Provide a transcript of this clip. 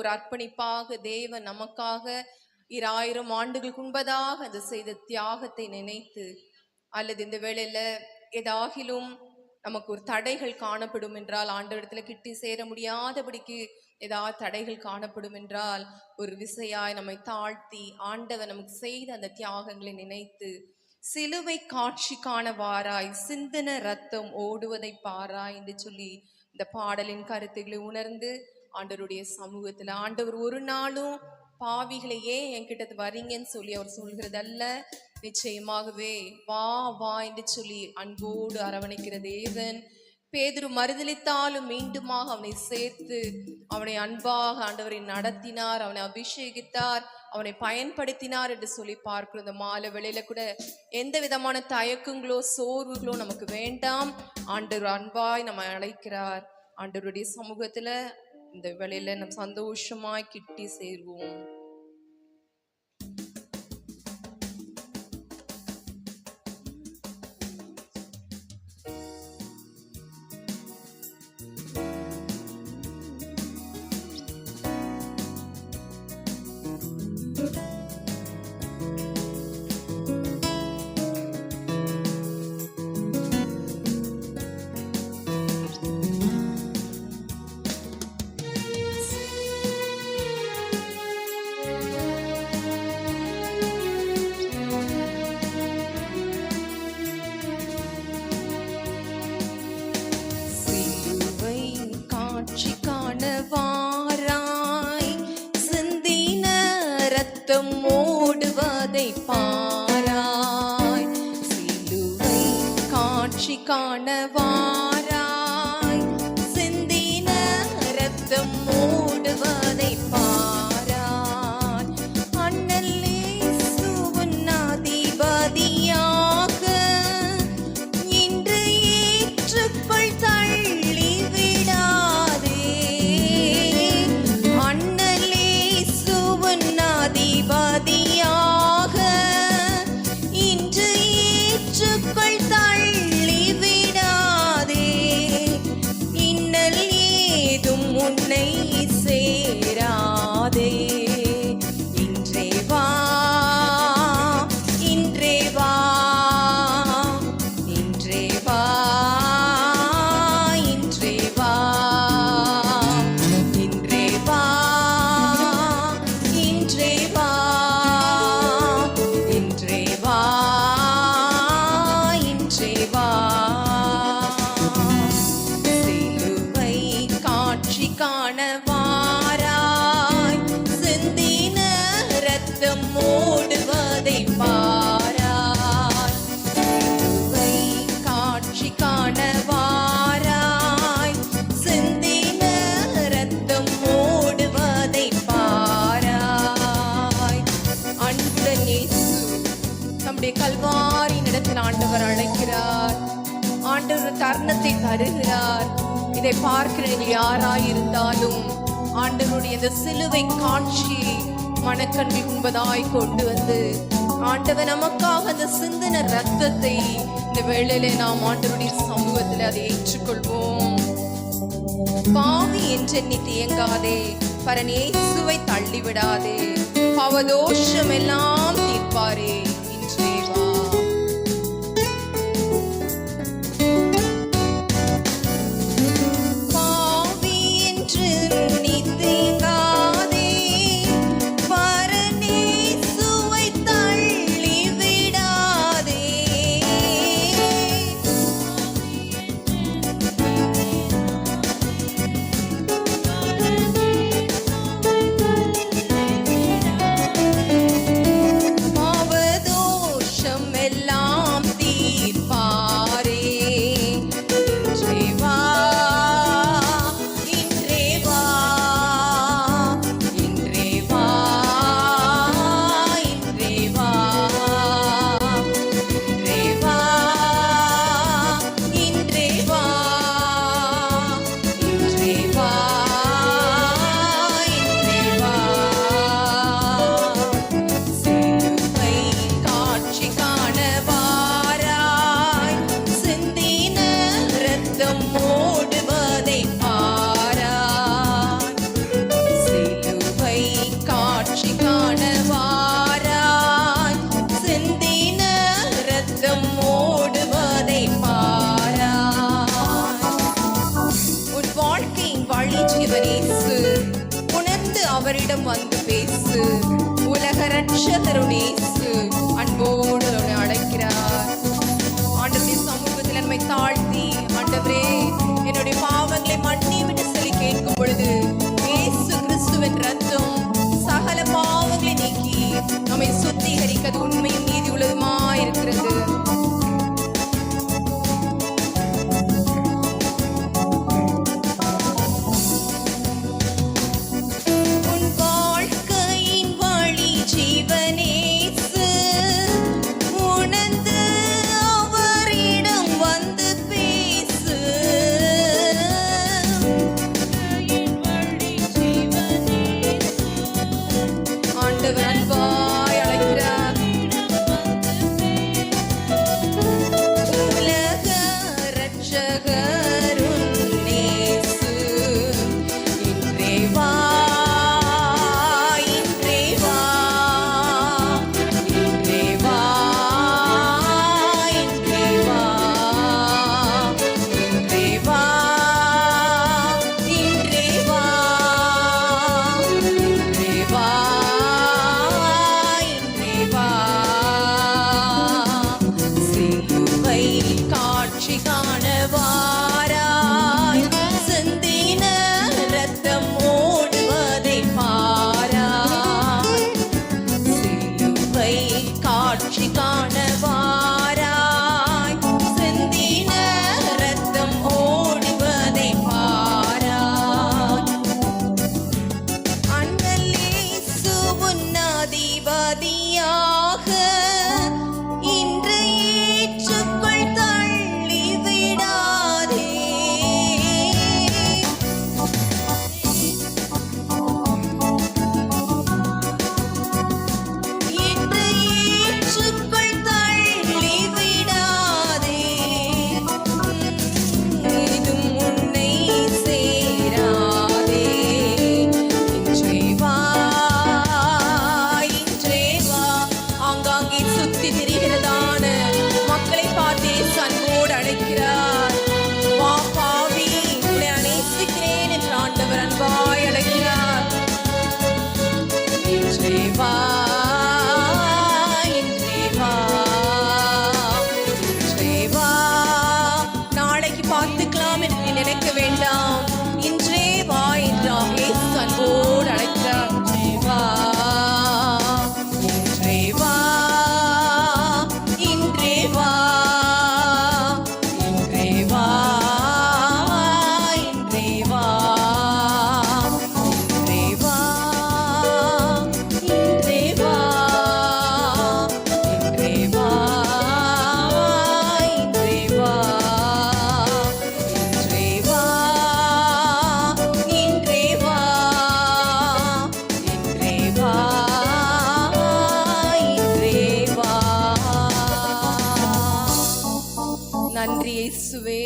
ஒரு அர்ப்பணிப்பாக தேவன் நமக்காக 2000 ஆண்டுகளுக்கு முன்பதாக அது செய்த தியாகத்தை நினைத்து, அல்லது இந்த வேளையில ஏதாகிலும் நமக்கு ஒரு தடைகள் காணப்படும் என்றால், ஆண்டவரிடத்துல கிட்டி சேர முடியாதபடிக்கு ஏதாவது தடைகள் காணப்படும் என்றால், ஒரு விசையாய் நம்மை தாழ்த்தி ஆண்டவர் நமக்கு செய்த அந்த தியாகங்களை நினைத்து, சிலுவை காட்சி காணவாராய் சிந்தின ரத்தம் ஓடுவதை பாராய் என்று சொல்லி இந்த பாடலின் கருத்துக்களை உணர்ந்து ஆண்டவருடைய சமூகத்துல, ஆண்டவர் ஒரு நாளும் பாவிகளையே என்கிட்ட வரீங்கன்னு சொல்லி அவர் சொல்கிறதல்ல, நிச்சயமாகவே வா வா என்று சொல்லி அன்போடு அரவணைக்கிற தேவன். பேதுரு மறுதலித்தாலும் மீண்டுமாக அவனை சேர்த்து அவனை அன்பாக ஆண்டவரை நடத்தினார், அவனை அபிஷேகித்தார், அவனை பயன்படுத்தினார் என்று சொல்லி பார்க்கிறோம். இந்த மாலை வேளையில கூட எந்த விதமான தயக்கங்களோ சோர்வுகளோ நமக்கு வேண்டாம். ஆண்டவர் அன்பாய் நம்ம அழைக்கிறார். ஆண்டவருடைய சமூகத்துல இந்த வேளையில நம்ம சந்தோஷமாய் கிட்டி சேர்வோம். ஓடுவதை பாராய் சிலுவை காட்சி காணவாராய் சிந்தின ரத்தம் ஓடுவதை பாராய் அண்ணல் இயேசுவின் அதிபதியாக இன்று ஏற்றுக்கொள் தள்ளி விடாதே அண்ணல் இயேசுவின் அதிபதியாக இன்று ஏற்றுக்கொள் தள்ளி விடாதே இன்னல் ஏதும் உன்னை சேராதே இன்றே வா இன்றே வா இன்றே வா இன்றே வா இன்றே வா இன்றே வா இன்றே வா இன்றே வா சிலுவை காட்சி காணவாராய் சிந்தின ரத்தம் ஓடுவதை பாராய் சிலுவை காட்சி காணவாராய் சிந்தின ரத்தம் ஓடுவதை பாராய் அன்புடன் இயேசு நம்முடைய கல்வாரி இடத்தில் ஆண்டவர் அழைக்கிறார். ஆண்டவர் தருணத்தை தருகிறார். இதை பார்க்கிற நீங்கள் யாராயிருந்தாலும் ஆண்டவருடைய இந்த சிலுவை காட்சியை மனக்கண்ணில் முன்பதாய் கொண்டு வந்து ஆண்டவர் நமக்காக அந்த சிந்தின ரத்தத்தை இந்த வேளையிலே நாம் ஆண்டவருடைய சமூகத்தில் அதை ஏற்றுக்கொள்வோம். பாவி என்றெண்ணி தேங்காதே, பரன் இயேசுவை தள்ளிவிடாதே, பாவதோஷம் எல்லாம் தீர்ப்பாரே இன்றே வா. பாவி என்று நீ தேங்காதே, பரன் இயேசுவை தள்ளிவிடாதே. பாவதோஷம் அவரிடம் வந்து பேசு. உலக ரட்சகருடைய இயேசு அன்போடு அவனை அழைக்கிறார். ஆண்டவருடைய சமூகத்தில் நம்மை தாழ்த்தி, ஆண்டவரே என்னுடைய பாவங்களை மன்னிவிட்டு சொல்லி கேட்கும் பொழுது இயேசு கிறிஸ்துவின் ரத்தம் சகல பாவங்களை நீக்கி நம்மை சுத்திகரிக்கிறது உண்மையும் நீதி உள்ளதுமாயிருக்கிறது. நினைக்க வேண்டாம், இன்றே வா என்றார் இயேசு அன்போடு அழைக்கிறார். வா, இன்றே வா, இன்றே வா, இன்றே வா, இன்றே வா, இன்றே வா, இன்றே வா, இன்றே வா, இன்றே வா. நன்றி இயேசுவே.